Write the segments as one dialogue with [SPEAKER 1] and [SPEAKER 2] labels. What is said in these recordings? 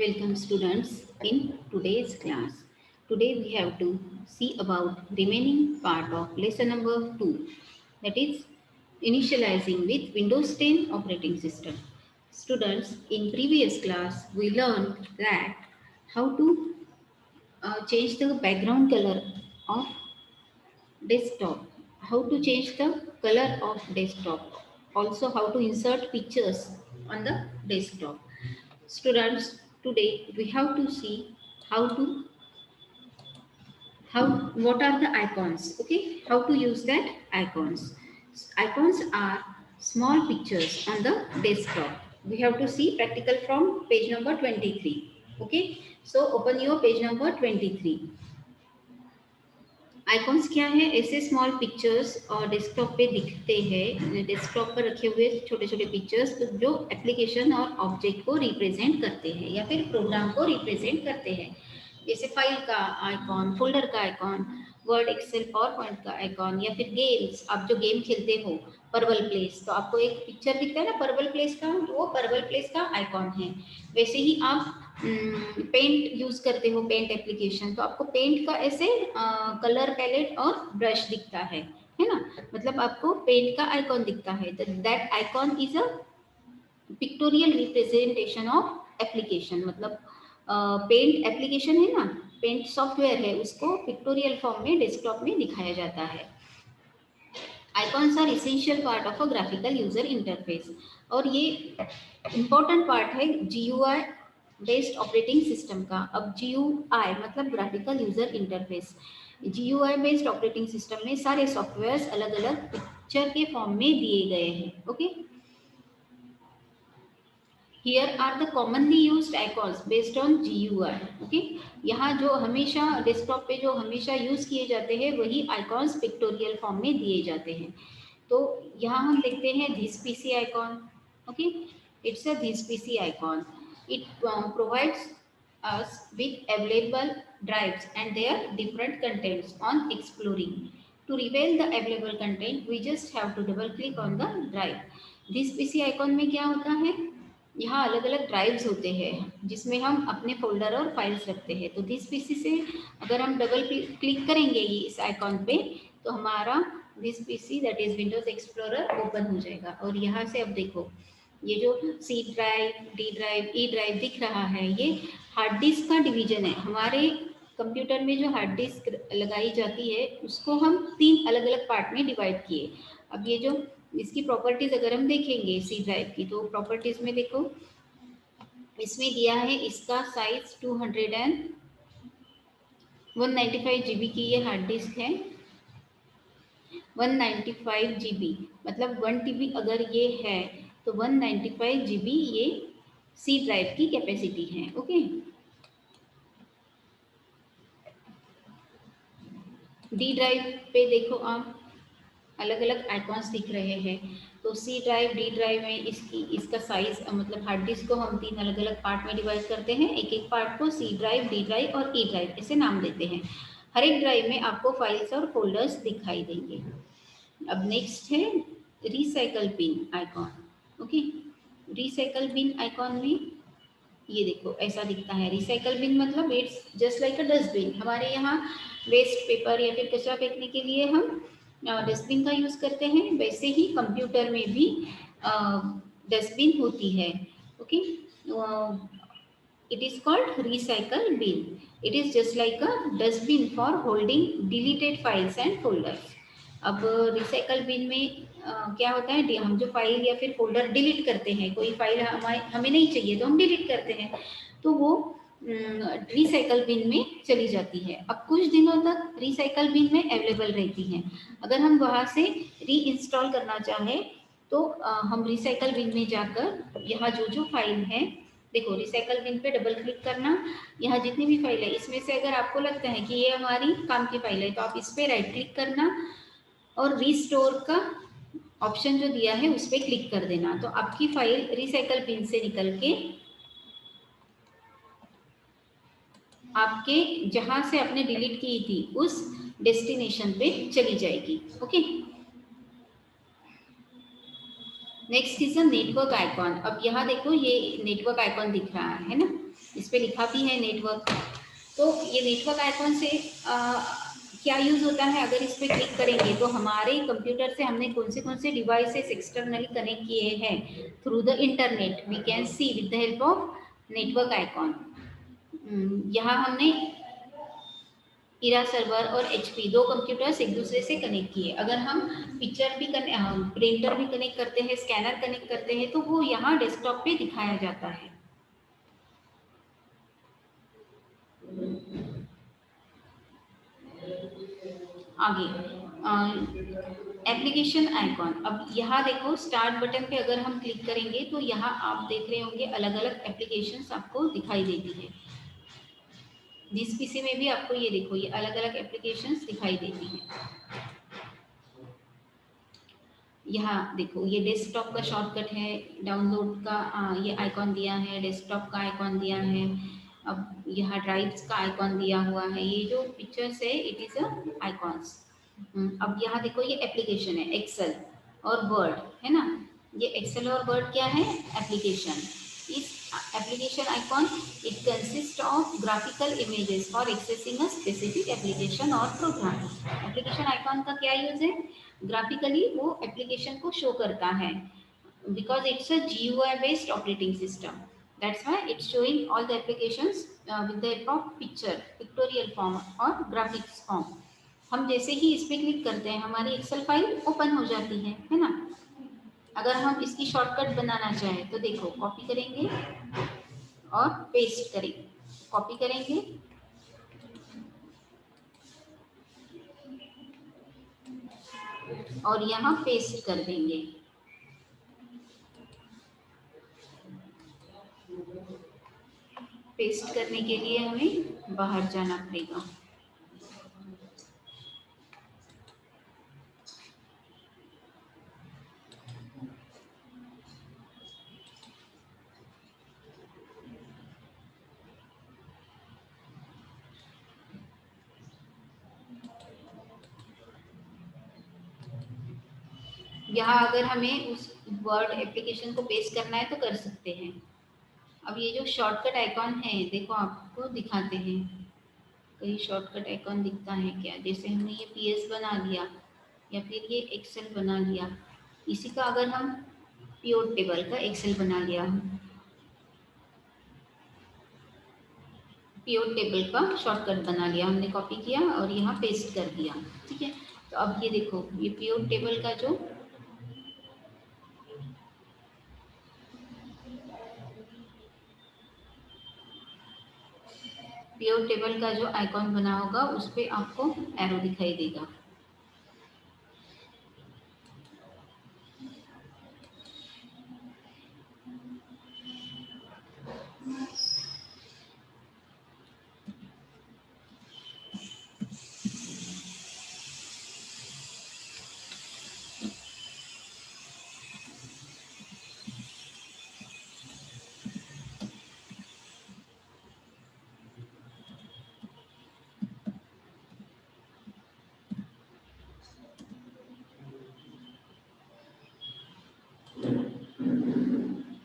[SPEAKER 1] Welcome students in today's class. Today we have to see about remaining part of lesson number 2, that is initializing with Windows 10 operating system. Students, in previous class we learned that how to change the background color of desktop, how to change the color of desktop, also how to insert pictures on the desktop. Students, today we have to see how to how what are the icons, okay, how to use that icons. Icons are small pictures on the desktop. We have to see practical from page number 23. Okay, so open your page number 23. Icons क्या है? ऐसे small pictures और desktop पे दिखते हैं, desktop पर रखे हुए छोटे छोटे पिक्चर्स जो एप्लीकेशन और ऑब्जेक्ट को रिप्रेजेंट करते हैं या फिर प्रोग्राम को रिप्रेजेंट करते हैं। जैसे फाइल का आइकॉन, फोल्डर का icon, Word, Excel, PowerPoint का आइकॉन, या फिर गेम्स, आप जो गेम खेलते हो पर्पल प्लेस, तो आपको एक पिक्चर दिखता है ना पर्पल प्लेस का, तो वो पर्पल प्लेस का आइकॉन है। वैसे ही आप पेंट यूज करते हो, पेंट एप्लीकेशन, तो आपको पेंट का ऐसे कलर पैलेट और ब्रश दिखता है ना, मतलब आपको पेंट का आइकॉन दिखता है। That icon is a pictorial representation of application, मतलब पेंट एप्लीकेशन है ना, पेंट सॉफ्टवेयर है, उसको पिक्टोरियल फॉर्म में डेस्कटॉप में दिखाया जाता है। Icons are essential part of a graphical user interface, और ये इंपॉर्टेंट पार्ट है जीयूआई बेस्ड ऑपरेटिंग सिस्टम का। अब जीयूआई मतलब graphical user interface. GUI based operating system में सारे सॉफ्टवेयर्स अलग अलग पिक्चर के फॉर्म में दिए गए हैं। Okay, Here are the commonly used icons based on GUI. Okay, यहाँ जो हमेशा डेस्कटॉप पे जो हमेशा यूज किए जाते हैं वही आइकॉन्स पिक्टोरियल फॉर्म में दिए जाते हैं। तो यहाँ हम देखते हैं this PC icon. Okay, it's a this PC icon. It provides us with available drives and their different contents on exploring. To reveal the available content, we just have to double click on the drive. This PC icon में क्या होता है? यहाँ अलग अलग drives होते हैं जिसमें हम अपने फोल्डर और फाइल्स रखते हैं। तो दिस पीसी से अगर हम डबल क्लिक करेंगे ये इस आइकॉन पे, तो हमारा this PC that is Windows Explorer open हो जाएगा। और यहाँ से अब देखो, ये जो C drive, D drive, E drive दिख रहा है, ये हार्ड डिस्क का डिवीजन है। हमारे कंप्यूटर में जो हार्ड डिस्क लगाई जाती है उसको हम 3 अलग अलग पार्ट में डिवाइड किए। अब ये जो इसकी प्रॉपर्टीज अगर हम देखेंगे सी ड्राइव की, तो प्रॉपर्टीज में देखो, इसमें दिया है इसका साइज 195 जीबी की ये हार्ड डिस्क है। 195 जीबी मतलब 1 टीबी अगर ये है तो 195 जीबी ये सी ड्राइव की कैपेसिटी है। ओके, डी ड्राइव पे देखो आप, अलग अलग आइकॉन्स दिख रहे हैं। तो सी ड्राइव, डी ड्राइव में इसका साइज मतलब हार्ड डिस्क को हम 3 अलग अलग पार्ट में डिवाइड करते हैं। एक एक पार्ट को सी ड्राइव, डी ड्राइव और ई ड्राइव ऐसे नाम देते हैं। हर एक ड्राइव में आपको फाइल्स और फोल्डर्स दिखाई देंगे। अब नेक्स्ट है recycle bin icon. Okay, recycle bin icon में ये देखो ऐसा दिखता है। रिसाइकल बिन मतलब it's just like a dustbin. हमारे यहाँ वेस्ट पेपर या फिर कचरा फेंकने के लिए हम डस्टबिन का यूज करते हैं, वैसे ही कंप्यूटर में भी डस्टबिन होती है। Okay, it is called recycle bin. It is just like a dustbin for holding deleted files and folders. अब रिसाइकल बिन में क्या होता है, हम जो फाइल या फिर फोल्डर डिलीट करते हैं, कोई फाइल हमें नहीं चाहिए तो हम डिलीट करते हैं, तो वो रिसाइकल बिन में चली जाती है। अब कुछ दिनों तक रिसाइकल बिन में अवेलेबल रहती हैं। अगर हम वहाँ से री इंस्टॉल करना चाहें तो हम रिसाइकल बिन में जाकर यहाँ जो जो फाइल है, देखो रिसाइकल बिन पे डबल क्लिक करना, यहाँ जितनी भी फाइल है इसमें से अगर आपको लगता है कि ये हमारी काम की फाइल है तो आप इस पर राइट क्लिक करना और रिस्टोर का ऑप्शन जो दिया है उस पर क्लिक कर देना। तो आपकी फाइल रिसाइकल बिन से निकल के आपके जहां से आपने डिलीट की थी उस डेस्टिनेशन पे चली जाएगी। Okay, next is a network icon. अब यहाँ देखो ये नेटवर्क आइकॉन दिख रहा है ना, इस पे लिखा भी है नेटवर्क। तो ये नेटवर्क आइकॉन से क्या यूज होता है, अगर इस पे क्लिक करेंगे तो हमारे कंप्यूटर से हमने कौन से डिवाइसेस एक्सटर्नली कनेक्ट किए हैं through the internet, we can see with the help of network icon. यहाँ हमने इरा सर्वर और एचपी दो कंप्यूटर्स एक दूसरे से कनेक्ट किए। अगर हम पिक्चर भी प्रिंटर भी कनेक्ट करते हैं, स्कैनर कनेक्ट करते हैं, तो वो यहाँ डेस्कटॉप पे दिखाया जाता है। आगे एप्लीकेशन आइकॉन। अब यहाँ देखो स्टार्ट बटन पे अगर हम क्लिक करेंगे तो यहाँ आप देख रहे होंगे अलग अलग एप्लीकेशंस आपको दिखाई देती है। जिस पीसी में भी आपको ये देखो ये अलग अलग एप्लीकेशंस दिखाई देती हैं। यहाँ देखो ये डेस्कटॉप का शॉर्टकट है, डाउनलोड का ये आइकॉन दिया है, डेस्कटॉप का आइकॉन दिया है। अब यहाँ ड्राइव्स का आइकॉन दिया हुआ है। ये जो पिक्चर्स है इट इज अ आइकॉन्स। अब यहाँ देखो ये एप्लीकेशन है एक्सेल और वर्ड, है ना। ये एक्सेल और वर्ड क्या है, एप्लीकेशन। इस application icon it consist of graphical images for accessing a specific application और प्रोग्राम। एप्लीकेशन आइकॉन का क्या यूज है, ग्राफिकली वो एप्लीकेशन को शो करता है, because it's a GUI based operating system. That's why it's showing all the applications with the help of picture, pictorial form और graphics form. हम जैसे ही इस पे क्लिक करते हैं हमारी एक्सेल फाइल ओपन हो जाती है ना। अगर हम इसकी शॉर्टकट बनाना चाहें तो देखो कॉपी करेंगे और पेस्ट करेंगे, कॉपी करेंगे और यहाँ पेस्ट कर देंगे। पेस्ट करने के लिए हमें बाहर जाना पड़ेगा। यहाँ अगर हमें उस वर्ड एप्लीकेशन को पेस्ट करना है तो कर सकते हैं। अब ये जो शॉर्टकट आइकॉन है देखो आपको दिखाते हैं, कहीं शॉर्टकट आइकॉन दिखता है क्या। जैसे हमने ये पीएस बना लिया या फिर ये एक्सेल बना लिया, इसी का अगर हम प्योर टेबल का एक्सेल बना लिया, प्योर टेबल का शॉर्टकट बना लिया हमने, कॉपी किया और यहाँ पेस्ट कर दिया, ठीक है। तो अब ये देखो ये प्योर टेबल का जो प्योर टेबल का जो आइकॉन बना होगा उस पे आपको एरो दिखाई देगा।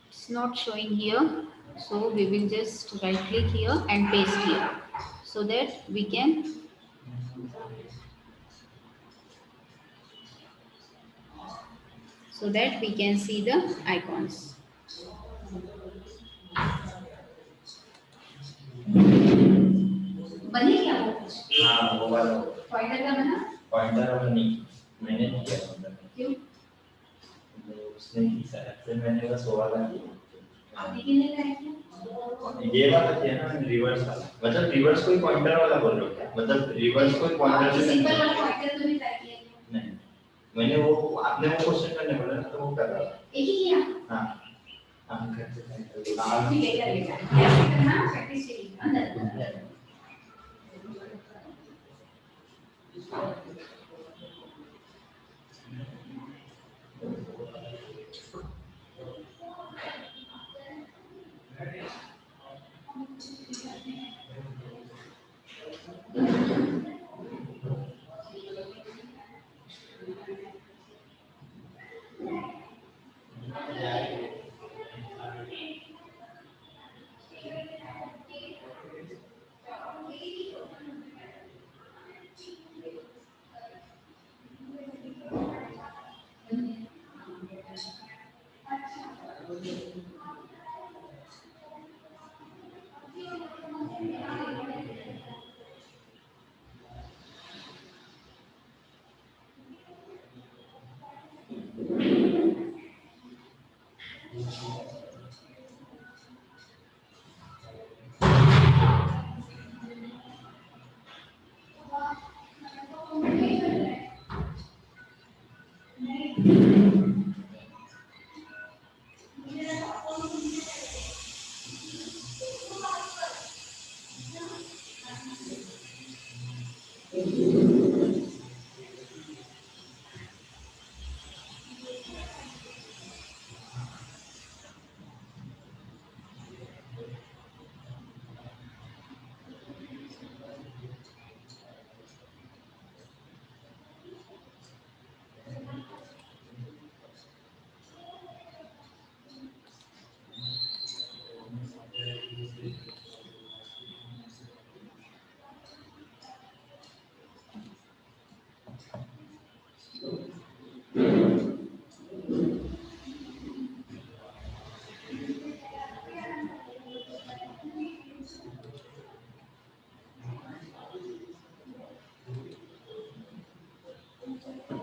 [SPEAKER 1] It's not showing here, so we will just right click here and paste here so that we can see the icons. बने क्या वो कुछ? हाँ वो वाला पॉइंटर का बना? पॉइंटर वाला नहीं, मैंने नहीं किया पॉइंटर। क्यों? उसने की शायद से मैंने बस वो वाला किया। आपने कितने का है? ये वाला किया ना रिवर्स वाला, मतलब रिवर्स कोई पॉइंटर वाला बोल रहे हो क्या, मतलब रिवर्स कोई पॉइंटर से सिंपल वाला पॉइंटर तो भी ट्राई किया क्या? नहीं मैंने वो आपने वो क्वेश्चन करने बोला ना तो वो कर रहा था। एक ही किया? हाँ हाँ करते हैं। हाँ ठीक है करेगा, ऐसे करना प्रैक्टिस चाहिए अंदर।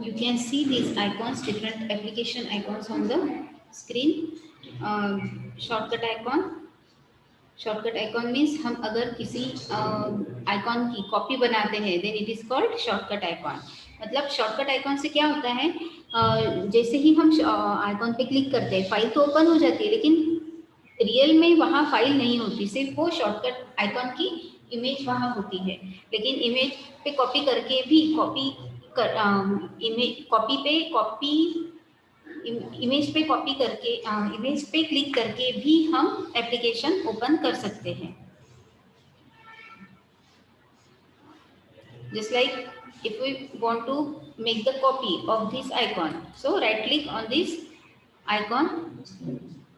[SPEAKER 1] You can see these icons, different application icons on the screen. Shortcut icon. Shortcut icon means हम अगर किसी आइकॉन की कॉपी बनाते हैं then it is called shortcut icon. मतलब शॉर्टकट आइकॉन से क्या होता है, जैसे ही हम आइकॉन पे क्लिक करते हैं फाइल तो ओपन हो जाती है, लेकिन रियल में वहाँ फाइल नहीं होती, सिर्फ वो शॉर्टकट आइकॉन की इमेज वहाँ होती है। लेकिन इमेज पे कॉपी करके भी कॉपी पे कॉपी इमेज पे कॉपी करके इमेज पे क्लिक करके भी हम एप्लीकेशन ओपन कर सकते हैं। Just like if we want to make the copy of this icon, so right click on this icon,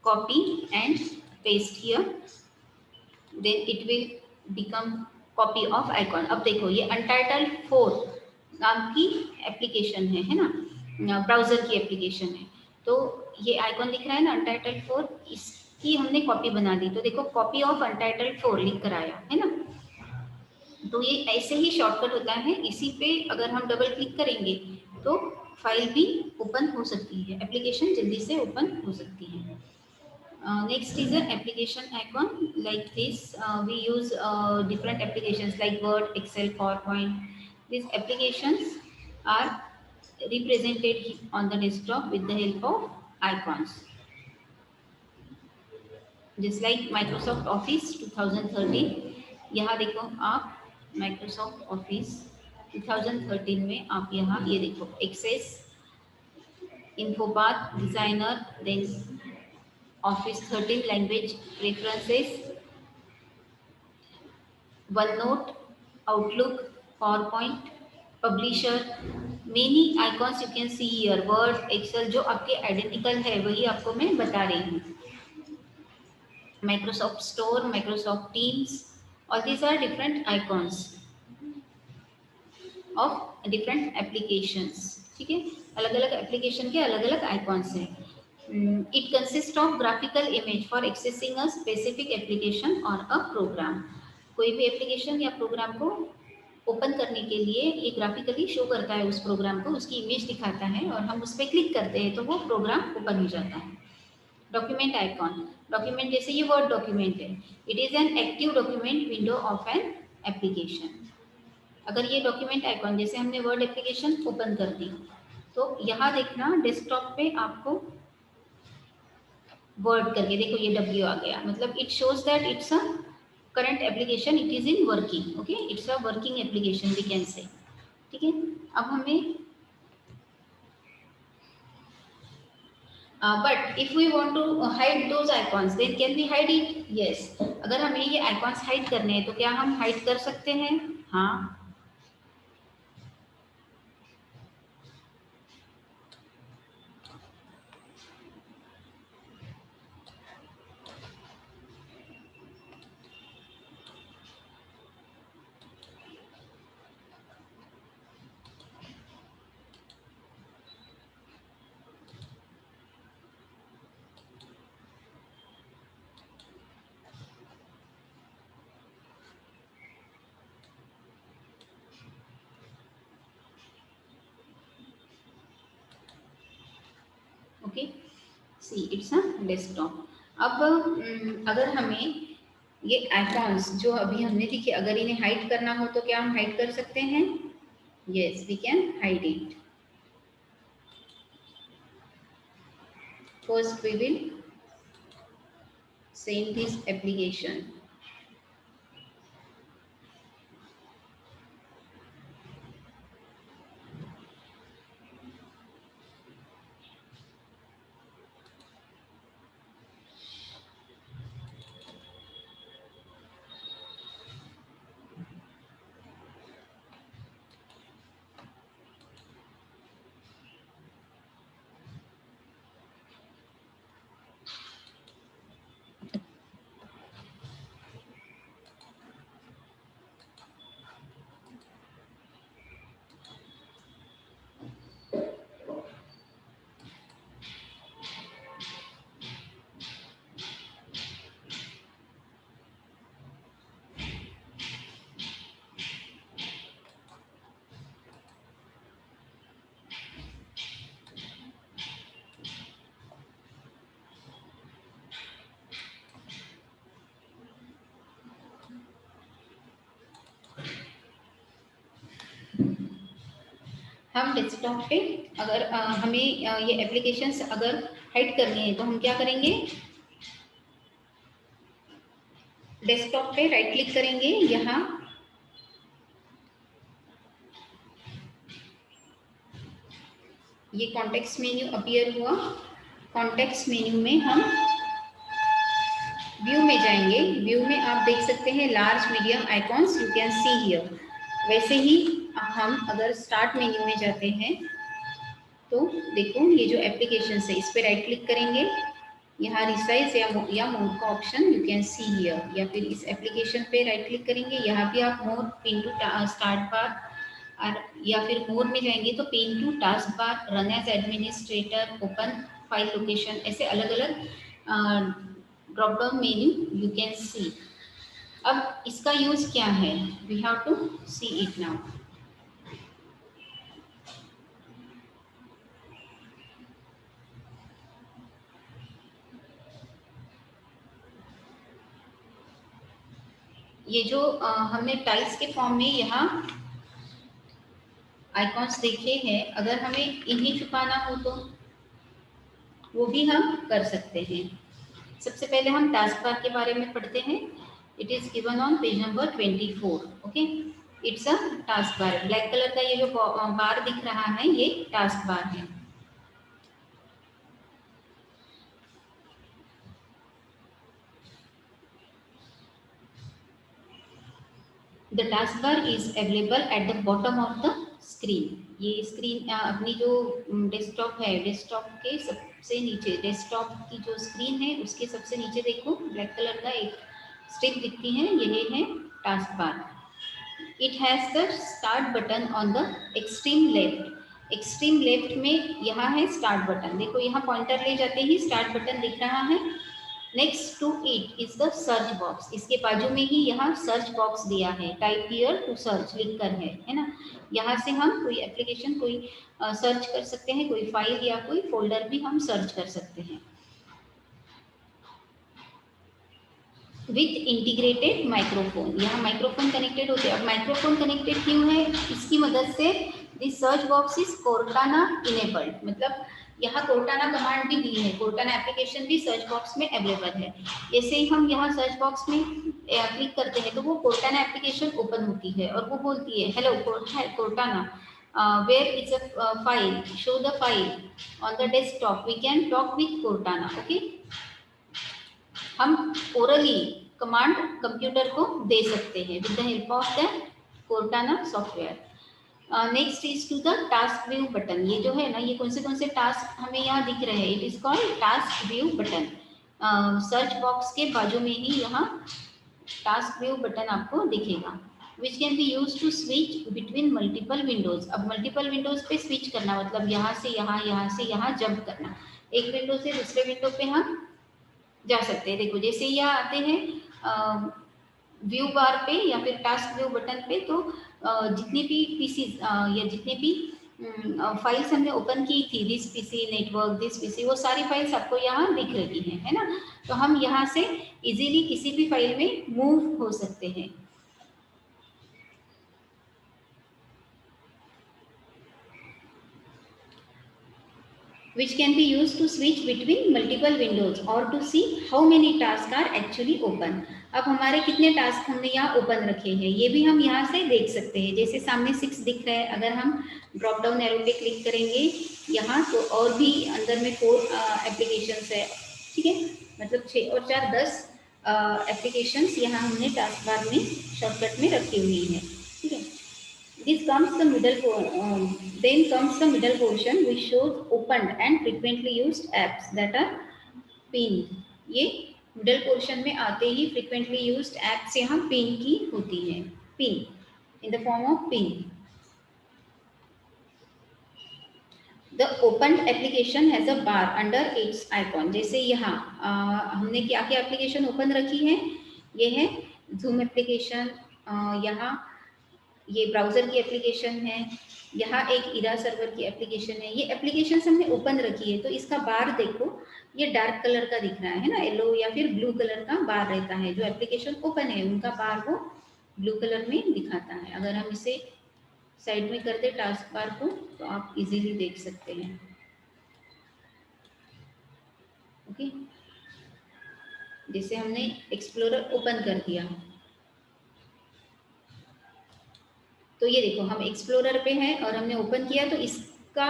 [SPEAKER 1] copy and paste here, then it will become copy of icon। अब देखो ये Untitled 4 नाम की application है ना, browser की application है। तो ये आइकॉन दिख रहा है ना Untitled 4, इसकी हमने कॉपी बना दी, तो देखो कॉपी ऑफ Untitled 4 लिख कर आया है ना। तो ये ऐसे ही शॉर्टकट होता है, इसी पे अगर हम डबल क्लिक करेंगे तो फाइल भी ओपन हो सकती है, एप्लीकेशन जल्दी से ओपन हो सकती है। Next is an application icon like this, we use different applications like Word, Excel, PowerPoint. these applications are represented on the desktop with the help of icons, just like Microsoft Office 2013। यहाँ देखो आप Microsoft office 2013 में आप यहाँ ये देखो Access, InfoPath, designer, then Office 13 language preferences, OneNote, Outlook, PowerPoint, Publisher, many icons you can see here, Word, Excel, जो आपके आइडेंटिकल है वही आपको मैं बता रही हूँ। Microsoft Store, Microsoft Teams, all these are different icons of different applications। ठीक है, अलग अलग एप्लीकेशन के अलग अलग आइकॉन्स हैं। It consist of graphical image for accessing a specific application और अ प्रोग्राम। कोई भी एप्लीकेशन या प्रोग्राम को ओपन करने के लिए ये ग्राफिकली शो करता है उस प्रोग्राम को, उसकी इमेज दिखाता है और हम उस पर क्लिक करते हैं तो वो प्रोग्राम ओपन हो जाता है। डॉक्यूमेंट आइकॉन, डॉक्यूमेंट जैसे ये वर्ड डॉक्यूमेंट है, it is an active document window of an application. अगर ये डॉक्यूमेंट आइकॉन जैसे हमने वर्ड एप्लीकेशन ओपन कर दी तो यहाँ देखना डेस्कटॉप पे आपको वर्ड करके देखो ये W आ गया, मतलब it shows that it's a current application, it is in working. Okay, it's a working application we can say. ठीक है, अब हमें but if we want to hide those icons then can we hide it? Yes, अगर हमें ये icons hide करने हैं तो क्या हम हाइड कर सकते हैं? हाँ, okay, see it's a desktop. अब अगर हमें ये आइकॉन्स जो अभी हमने दिखे, अगर इन्हें हाइड करना हो तो क्या हम हाइड कर सकते हैं? Yes, we can hide it. First we will send this application. हम डेस्कटॉप पे अगर हमें ये एप्लीकेशंस अगर हाइड करनी है तो हम क्या करेंगे? डेस्कटॉप पे राइट क्लिक करेंगे, यहाँ ये कॉन्टेक्स्ट मेन्यू अपीयर हुआ। कॉन्टेक्स्ट मेन्यू में हम व्यू में जाएंगे। व्यू में आप देख सकते हैं large medium icons you can see here. वैसे ही हम अगर स्टार्ट मेन्यू में जाते हैं तो देखो ये जो एप्लीकेशन है इस पर राइट क्लिक करेंगे, यहाँ रिसाइज या मोड का option you can see here, या फिर इस एप्लीकेशन पे राइट क्लिक करेंगे, यहाँ भी आप more pin to start bar, और या फिर मोर में जाएंगे तो pin to task bar, run as administrator, open file location, ऐसे अलग अलग drop down menu you can see. अब इसका यूज क्या है? We have to see it now. ये जो हमने टाइल्स के फॉर्म में यहाँ आइकॉन्स देखे हैं, अगर हमें इन्हें छुपाना हो तो वो भी हम कर सकते हैं। सबसे पहले हम टास्क बार के बारे में पढ़ते हैं। It is given on page number 24। Okay, it's a task bar. Black colour का ये जो बार दिख रहा है ये टास्क बार है। The task bar is available at the bottom of the screen. ये स्क्रीन अपनी जो डेस्कटॉप है, डेस्कटॉप के सबसे नीचे, डेस्कटॉप की जो स्क्रीन है उसके सबसे नीचे देखो ब्लैक कलर का एक स्ट्रिप दिखती है, यही है task bar. It has the start button on the extreme left. Extreme left में यहाँ है स्टार्ट बटन, देखो यहाँ पॉइंटर ले जाते ही स्टार्ट बटन दिख रहा है। Next to it is the search box. इसके बाजू में ही यहाँ सर्च बॉक्स दिया है, टाइप हियर टू सर्च लिख कर है ना। यहाँ से हम कोई एप्लीकेशन कोई सर्च कर सकते हैं, कोई फाइल या कोई फोल्डर भी हम सर्च कर सकते हैं। विथ इंटीग्रेटेड माइक्रोफोन, यहाँ माइक्रोफोन कनेक्टेड होते हैं। अब माइक्रोफोन कनेक्टेड क्यों है? इसकी मदद से this search box is Cortana enabled, मतलब यहाँ कोर्टाना कमांड भी दी है, कोर्टाना एप्लीकेशन भी सर्च बॉक्स में अवेलेबल है। जैसे ही हम यहाँ सर्च बॉक्स में क्लिक करते हैं तो वो कोर्टाना एप्लीकेशन ओपन होती है और वो बोलती है hello Cortana, where is a file, show the file on the desktop, we can talk with Cortana. Okay, हम ओरली कमांड कंप्यूटर को दे सकते हैं with the help of the Cortana software. Next is to the task view button. ये जो है ना, ये कौन से टास्क हमें यहाँ दिख रहे हैं, it is called task view button. Search box के बाजू में ही यहाँ टास्क व्यू बटन आपको दिखेगा, which can be use to switch between multiple windows. अब मल्टीपल विंडोज पे स्विच करना मतलब यहाँ से यहाँ से यहाँ जंप करना, एक विंडो से दूसरे विंडो पे हम जा सकते हैं। देखो जैसे ही आते हैं व्यू बार पे या फिर टास्क व्यू बटन पे, तो जितने भी पीसीज या जितने भी फाइल्स हमने ओपन की थी, this PC network, this PC, वो सारी फाइल्स आपको यहाँ दिख रही हैं, है ना। तो हम यहाँ से इजीली किसी भी फाइल में मूव हो सकते हैं। which can be used to switch between multiple windows or to see how many tasks are actually open। अब हमारे कितने टास्क हमने यहाँ ओपन रखे हैं ये भी हम यहाँ से देख सकते हैं। जैसे सामने 6 दिख रहा है, अगर हम ड्रॉप डाउन एरो पे क्लिक करेंगे यहाँ तो और भी अंदर में 4 एप्लीकेशंस है, ठीक है। मतलब 6 और 4 10 एप्लीकेशंस यहाँ हमने टास्क बार में शॉर्टकट में रखी हुई है, ठीक है। This comes the then comes the middle portion which shows opened and frequently used apps that are pinned। ये मिडल पोर्शन में आते ही frequently used apps यहाँ पिन की होती है, pin in the form of pin। The opened application has a bar under its icon। जैसे यहाँ हमने क्या क्या एप्लीकेशन ओपन रखी है, ये है Zoom एप्लीकेशन, यहाँ ये ब्राउजर की एप्लीकेशन है, यहाँ एक इरा सर्वर की एप्लीकेशन है। ये एप्लीकेशन हमने ओपन रखी है तो इसका बार देखो ये डार्क कलर का दिख रहा है ना, येलो या फिर ब्लू कलर का बार रहता है। जो एप्लीकेशन ओपन है उनका बार वो ब्लू कलर में दिखाता है। अगर हम इसे साइड में कर दे टास्क बार को तो आप इजीली देख सकते हैं, ओके। जैसे हमने एक्सप्लोरर ओपन कर दिया तो ये देखो हम एक्सप्लोरर पे हैं और हमने ओपन किया तो इसका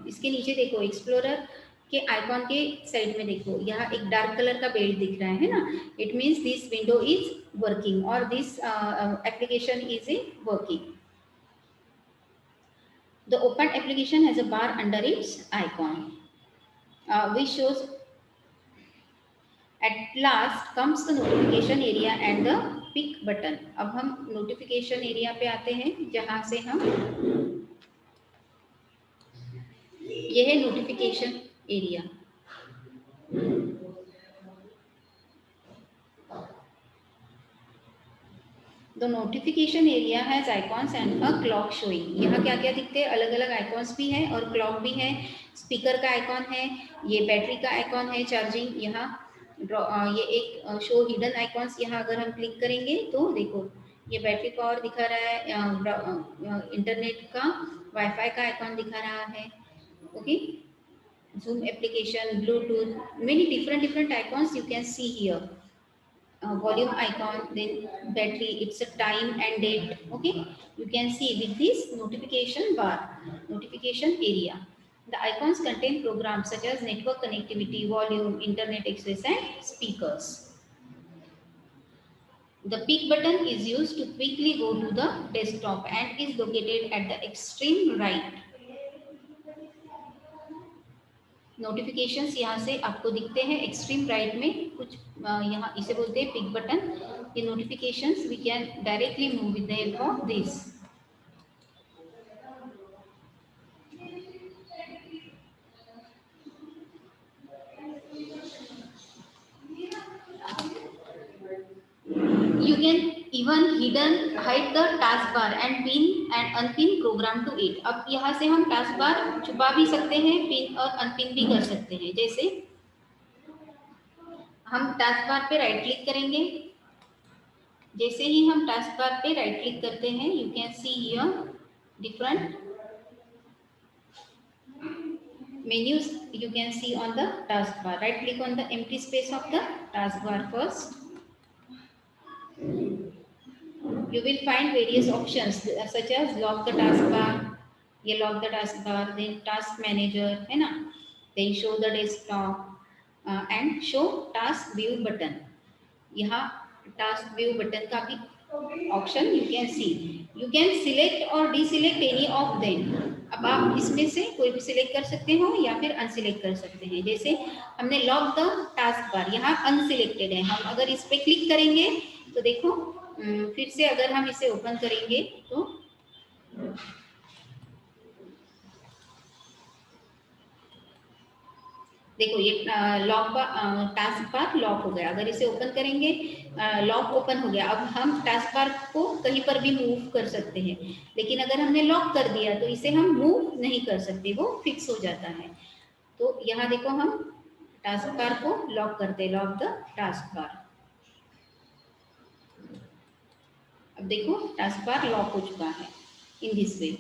[SPEAKER 1] इसके नीचे देखो एक्सप्लोरर के आइकॉन के साइड में देखो यहाँ एक डार्क कलर का बेल्ट दिख रहा है ना। It means this window is working और this application is in working. The open application has a bar under its icon which shows at last comes the notification area and the pick button। अब हम notification area पे आते हैं जहां से हम ये है notification area. The notification area has icons and a clock showing. यहाँ क्या क्या दिखते हैं, अलग अलग आइकॉन्स भी है और क्लॉक भी है। स्पीकर का आइकॉन है, ये बैटरी का आइकॉन है, चार्जिंग। यहाँ ये एक शो हिडन आइकॉन्स, यहाँ अगर हम क्लिक करेंगे तो देखो ये बैटरी पावर दिखा रहा है, इंटरनेट का वाईफाई का आइकॉन दिखा रहा है, okay. Zoom application, Bluetooth, many different icons you can see here। volume icon, then battery, it's a time and date, okay। You can see with this notification bar, notification area, the icons contain programs such as network connectivity, volume, internet access and speakers। The pick button is used to quickly go to the desktop and is located at the extreme right। Notifications यहाँ से आपको दिखते हैं extreme right में कुछ, यहाँ इसे बोलते हैं पिक बटन। ये notifications we can directly move with the help of this. You can even hide the taskbar and pin and unpin program to it। अब यहाँ से हम टास्क बार छुपा भी सकते हैं, पिन और अनपिन भी कर सकते हैं। जैसे हम टास्क बार पे राइट क्लिक करेंगे, जैसे ही हम टास्क बार पे राइट क्लिक करते हैं you can see here different menus you can see on the taskbar। Right click on the empty space of the taskbar first। You will find various options such as lock the taskbar, ये lock the taskbar, then task manager है ना, then show the desktop and show task view button। यहाँ task view button का भी option you can C. You can select और deselect any of them. अब आप इसमें से कोई भी सिलेक्ट कर सकते हो या फिर अनसिलेक्ट कर सकते हैं। जैसे हमने लॉक द टास्क बार, यहाँ अनसिलेक्टेड है, हम अगर इस पे क्लिक करेंगे तो देखो फिर से अगर हम इसे ओपन करेंगे तो देखो ये लॉक टास्क बार लॉक हो गया, अगर इसे ओपन करेंगे लॉक ओपन हो गया। अब हम टास्क बार को कहीं पर भी मूव कर सकते हैं, लेकिन अगर हमने लॉक कर दिया तो इसे हम मूव नहीं कर सकते, वो फिक्स हो जाता है। तो यहाँ देखो हम टास्क बार को लॉक करते, लॉक द टास्क बार। अब देखो टास्क बार लॉक हो चुका है in this way.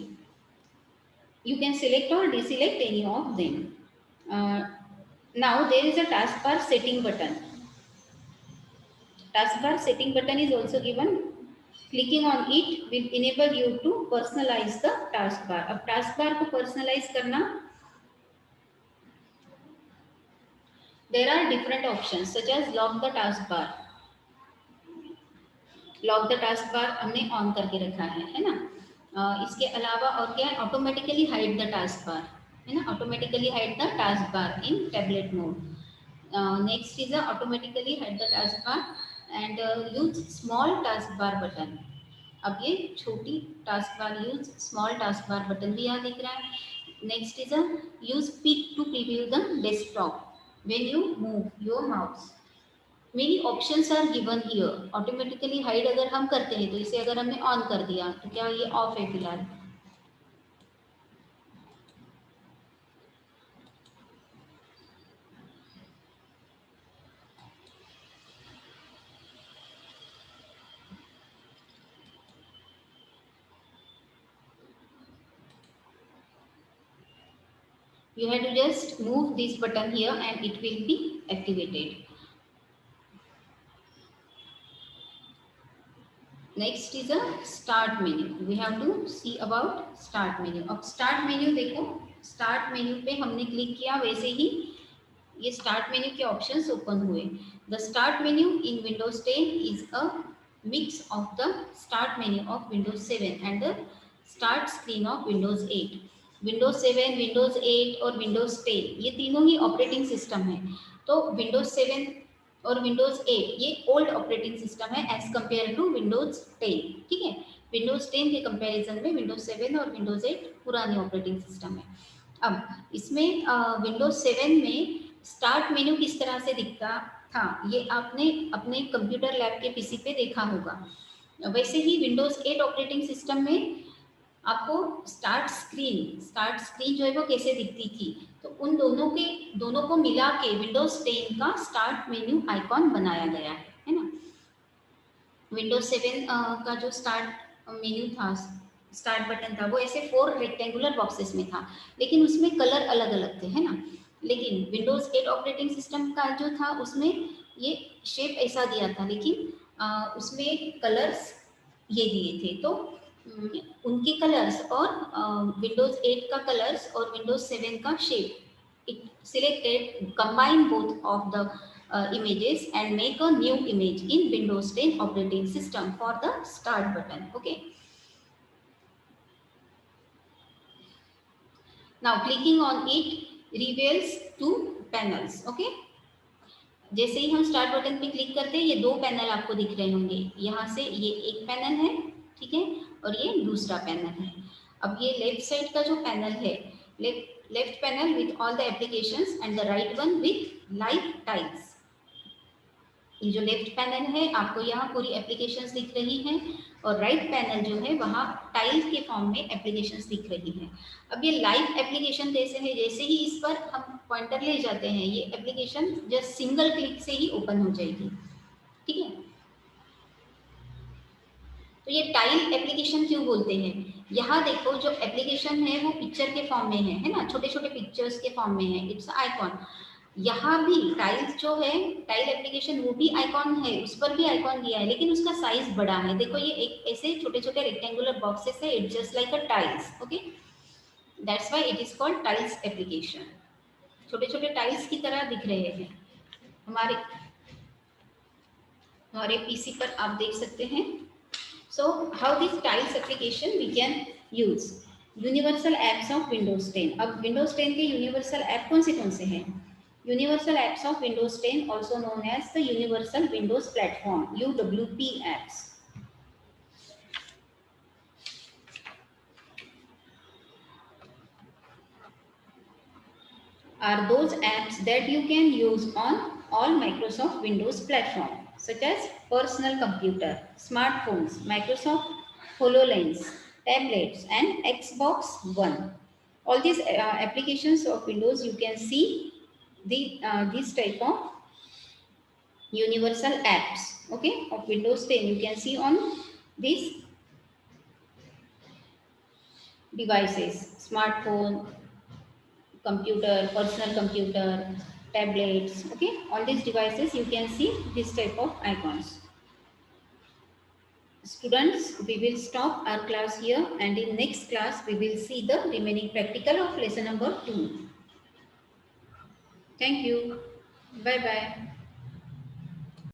[SPEAKER 1] You can select or deselect any of them. Now there is a taskbar setting button. Taskbar setting button is also given. Clicking on it will enable you to personalize the taskbar. अब taskbar को personalize करना, there are different options such as lock the taskbar. Lock the task बार हमने on करके रखा है ना। इसके अलावा और क्या है, automatically hide the task bar, है ना, automatically hide the task bar in tablet mode. Next is automatically hide the task bar and use small task bar button. अब ये छोटी task bar use small task bar button भी यहाँ दिख रहा है। Next is use peek to preview the desktop when you move your mouse. Many options are given here. Automatically hide अगर हम करते हैं तो इसे अगर हमने ऑन कर दिया तो क्या ये ऑफ है फिलहाल। You have to just move this button here and it will be activated. Next is a start menu. We have to see about start menu. अब start menu देखो, start menu पे हमने क्लिक किया वैसे ही ये start menu के options open हुए। The start menu in Windows 10 is a mix of the start menu of Windows 7 and the start screen of Windows 8। Windows 7, Windows 8 और Windows 10 ये तीनों ही ऑपरेटिंग सिस्टम है। तो विंडोज 7 और विंडोज 8 ये old operating system है as compare to Windows 10। ठीक है, विंडोज 10 के कंपैरिजन में विंडोज 7 और विंडोज 8 पुरानी ऑपरेटिंग सिस्टम है। अब इसमें विंडोज 7 में स्टार्ट मेन्यू किस तरह से दिखता था ये आपने अपने कंप्यूटर लैब के पीसी पे देखा होगा। वैसे ही विंडोज 8 ऑपरेटिंग सिस्टम में आपको स्टार्ट स्क्रीन जो है वो कैसे दिखती थी, तो उन दोनों को मिला के विंडोज 10 का स्टार्ट मेन्यू आइकॉन बनाया गया है ना। विंडोज 7 का जो स्टार्ट मेन्यू था, स्टार्ट बटन था, वो ऐसे 4 रेक्टेंगुलर बॉक्सेस में था, लेकिन उसमें कलर अलग अलग थे, है ना। लेकिन विंडोज 8 ऑपरेटिंग सिस्टम का जो था उसमें ये शेप ऐसा दिया था, लेकिन उसमें कलर्स ये दिए थे। तो उनके कलर्स और विंडोज 8 का कलर्स और विंडोज 7 का shape, it selected combine both of the images and make a new image in Windows 10 operating system for the start button. Okay. Now clicking on it reveals two panels. Okay. जैसे ही हम start button पे click करते हैं ये दो panel आपको दिख रहे होंगे। यहाँ से ये एक पैनल है, ठीक है, और ये दूसरा पैनल है। अब ये लेफ्ट साइड का जो पैनल है, left panel with all the applications and the right one with live tiles. ये जो लेफ्ट पैनल है आपको यहाँ पूरी एप्लीकेशंस दिख रही हैं, और राइट पैनल जो है वहाँ टाइल्स के फॉर्म में एप्लीकेशंस दिख रही हैं। अब ये लाइव एप्लीकेशन जैसे है, जैसे ही इस पर हम पॉइंटर ले जाते हैं ये एप्लीकेशन जस्ट सिंगल क्लिक से ही ओपन हो जाएगी। ठीक है, तो ये टाइल एप्लीकेशन क्यों बोलते हैं, यहाँ देखो जो एप्लीकेशन है वो पिक्चर के फॉर्म में है ना, छोटे छोटे पिक्चर्स के फॉर्म में है, इट्स आइकॉन। यहाँ भी टाइल्स जो है, टाइल एप्लीकेशन वो भी आइकॉन है, उस पर भी आइकॉन दिया है, लेकिन उसका साइज बड़ा है। देखो ये एक ऐसे छोटे छोटे रेक्टेंगुलर बॉक्सेस है, it just like a tiles. Okay, that's why it is called tiles application. छोटे छोटे टाइल्स की तरह दिख रहे हैं। हमारे हमारे पीसी पर आप देख सकते हैं। So how this tiles application we can use. Universal apps of Windows 10। अब विंडोज 10 के यूनिवर्सल ऐप कौन से हैं? Universal apps of Windows 10, also known as the Universal Windows Platform (UWP) apps. are those apps that you can use on all Microsoft Windows platform, such as personal computer, smartphones, Microsoft HoloLens, tablets, and Xbox One. All these applications of Windows, you can see this type of universal apps, okay, of Windows 10. You can see on these devices, smartphone, computer, personal computer, tablets, okay, all these devices you can see this type of icons. Students, we will stop our class here, and in next class we will see the remaining practical of lesson number 2. Thank you. Bye bye.